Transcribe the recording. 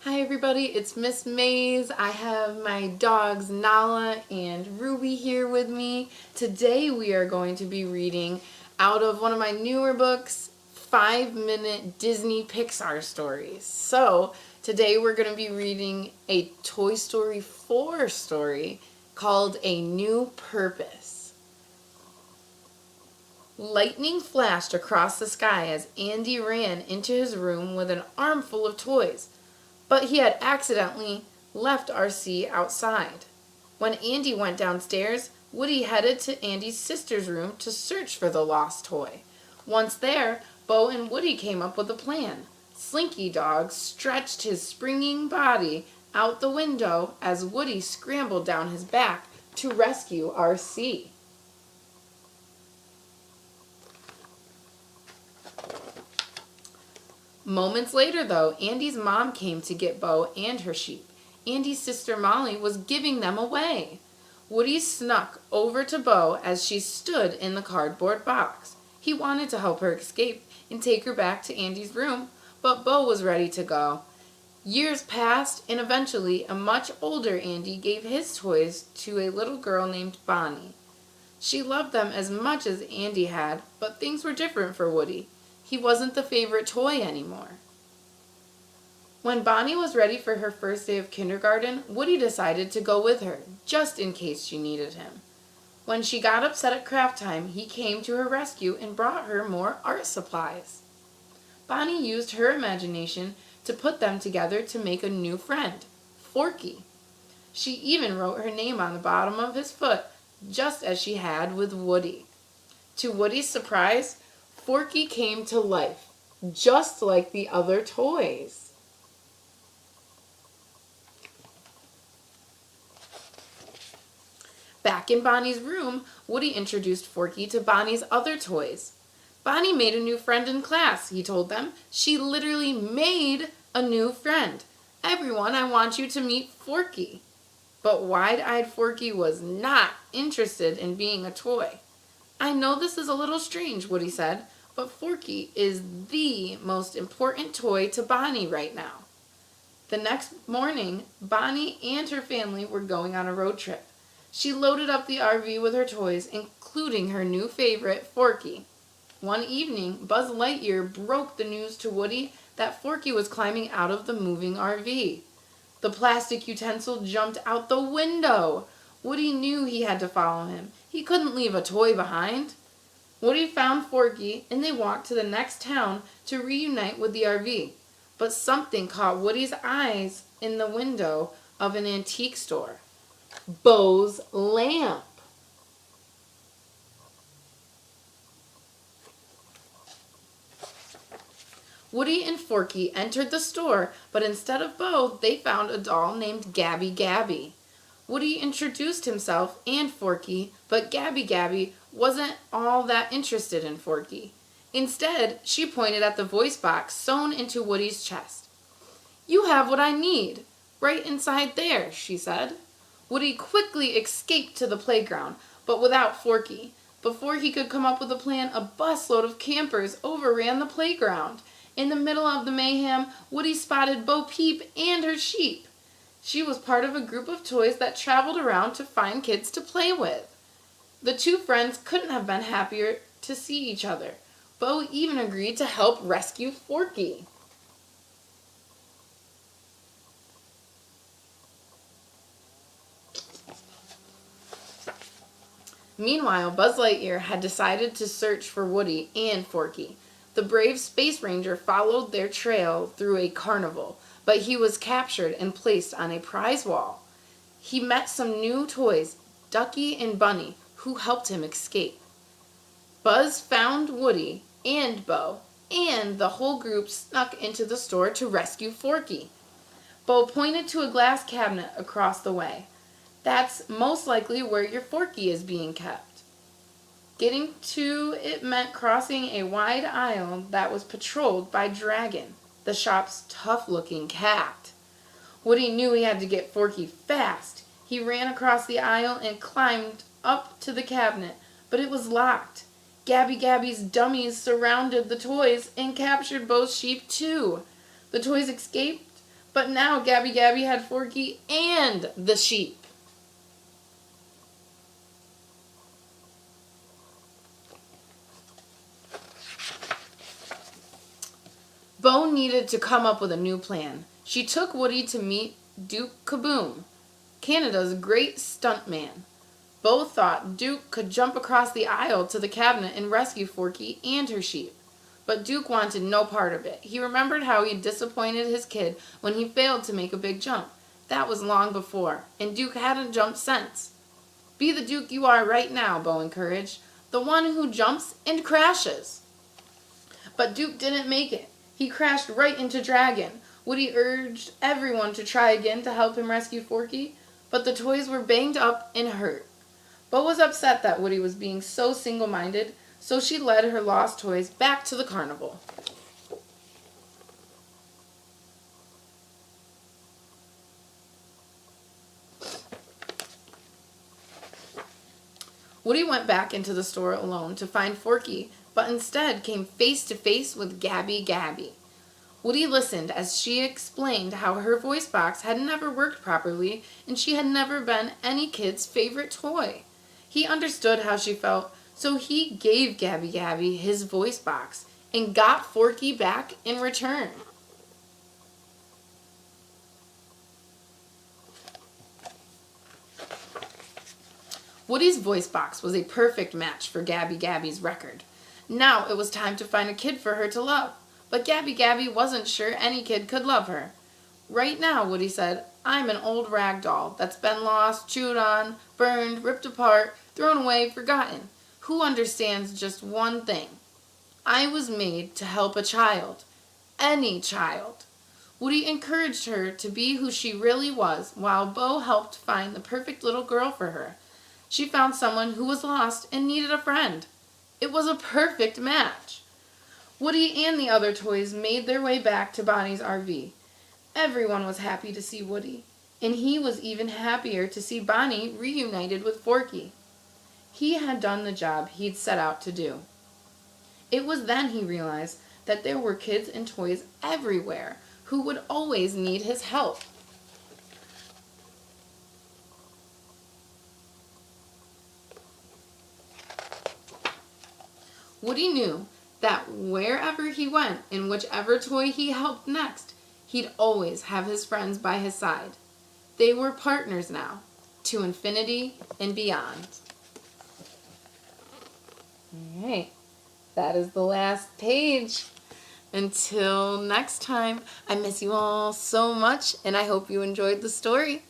Hi everybody, it's Miss Maze. I have my dogs Nala and Ruby here with me. Today we are going to be reading out of one of my newer books, 5-minute Disney Pixar stories. So today we're going to be reading a Toy Story 4 story called A New Purpose. Lightning flashed across the sky as Andy ran into his room with an armful of toys. But he had accidentally left RC outside. When Andy went downstairs, Woody headed to Andy's sister's room to search for the lost toy. Once there, Bo and Woody came up with a plan. Slinky Dog stretched his springing body out the window as Woody scrambled down his back to rescue RC. Moments later, though, Andy's mom came to get Bo and her sheep. Andy's sister Molly was giving them away. Woody snuck over to Bo as she stood in the cardboard box. He wanted to help her escape and take her back to Andy's room, but Bo was ready to go. Years passed, and eventually a much older Andy gave his toys to a little girl named Bonnie. She loved them as much as Andy had, but things were different for Woody. He wasn't the favorite toy anymore. When Bonnie was ready for her first day of kindergarten, Woody decided to go with her, just in case she needed him. When she got upset at craft time, he came to her rescue and brought her more art supplies. Bonnie used her imagination to put them together to make a new friend, Forky. She even wrote her name on the bottom of his foot, just as she had with Woody. To Woody's surprise, Forky came to life, just like the other toys. Back in Bonnie's room, Woody introduced Forky to Bonnie's other toys. Bonnie made a new friend in class, he told them. She literally made a new friend. Everyone, I want you to meet Forky. But wide-eyed Forky was not interested in being a toy. I know this is a little strange, Woody said, but Forky is the most important toy to Bonnie right now. The next morning, Bonnie and her family were going on a road trip. She loaded up the RV with her toys, including her new favorite, Forky. One evening, Buzz Lightyear broke the news to Woody that Forky was climbing out of the moving RV. The plastic utensil jumped out the window. Woody knew he had to follow him. He couldn't leave a toy behind. Woody found Forky and they walked to the next town to reunite with the RV. But something caught Woody's eyes in the window of an antique store. Bo's lamp. Woody and Forky entered the store, but instead of Bo, they found a doll named Gabby Gabby. Woody introduced himself and Forky, but Gabby Gabby wasn't all that interested in Forky. Instead, she pointed at the voice box sewn into Woody's chest. "You have what I need, right inside there," she said. Woody quickly escaped to the playground, but without Forky. Before he could come up with a plan, a busload of campers overran the playground. In the middle of the mayhem, Woody spotted Bo Peep and her sheep. She was part of a group of toys that traveled around to find kids to play with. The two friends couldn't have been happier to see each other. Bo even agreed to help rescue Forky. Meanwhile, Buzz Lightyear had decided to search for Woody and Forky. The brave Space Ranger followed their trail through a carnival, but he was captured and placed on a prize wall. He met some new toys, Ducky and Bunny, who helped him escape. Buzz found Woody and Bo, and the whole group snuck into the store to rescue Forky. Bo pointed to a glass cabinet across the way. "That's most likely where your Forky is being kept." Getting to it meant crossing a wide aisle that was patrolled by Dragon, the shop's tough-looking cat. Woody knew he had to get Forky fast. He ran across the aisle and climbed up to the cabinet, but it was locked. Gabby Gabby's dummies surrounded the toys and captured both sheep too. The toys escaped, But now Gabby Gabby had Forky and the sheep. Bo needed to come up with a new plan. She took Woody to meet Duke Kaboom, Canada's great stuntman. Bo thought Duke could jump across the aisle to the cabinet and rescue Forky and her sheep. But Duke wanted no part of it. He remembered how he disappointed his kid when he failed to make a big jump. That was long before, and Duke hadn't jumped since. Be the Duke you are right now, Bo encouraged. The one who jumps and crashes. But Duke didn't make it. He crashed right into Dragon. Woody urged everyone to try again to help him rescue Forky, but the toys were banged up and hurt. Bo was upset that Woody was being so single-minded, so she led her lost toys back to the carnival. Woody went back into the store alone to find Forky, but instead came face to face with Gabby Gabby. Woody listened as she explained how her voice box had never worked properly and she had never been any kid's favorite toy. He understood how she felt, so he gave Gabby Gabby his voice box and got Forky back in return. Woody's voice box was a perfect match for Gabby Gabby's record. Now it was time to find a kid for her to love, but Gabby Gabby wasn't sure any kid could love her. Right now, Woody said, I'm an old rag doll that's been lost, chewed on, burned, ripped apart, thrown away, forgotten. Who understands just one thing? I was made to help a child. Any child. Woody encouraged her to be who she really was, while Bo helped find the perfect little girl for her. She found someone who was lost and needed a friend. It was a perfect match. Woody and the other toys made their way back to Bonnie's RV. Everyone was happy to see Woody, and he was even happier to see Bonnie reunited with Forky. He had done the job he'd set out to do. It was then he realized that there were kids and toys everywhere who would always need his help. Woody knew that wherever he went and whichever toy he helped next, he'd always have his friends by his side. They were partners now, to infinity and beyond. All right, that is the last page. Until next time, I miss you all so much, and I hope you enjoyed the story.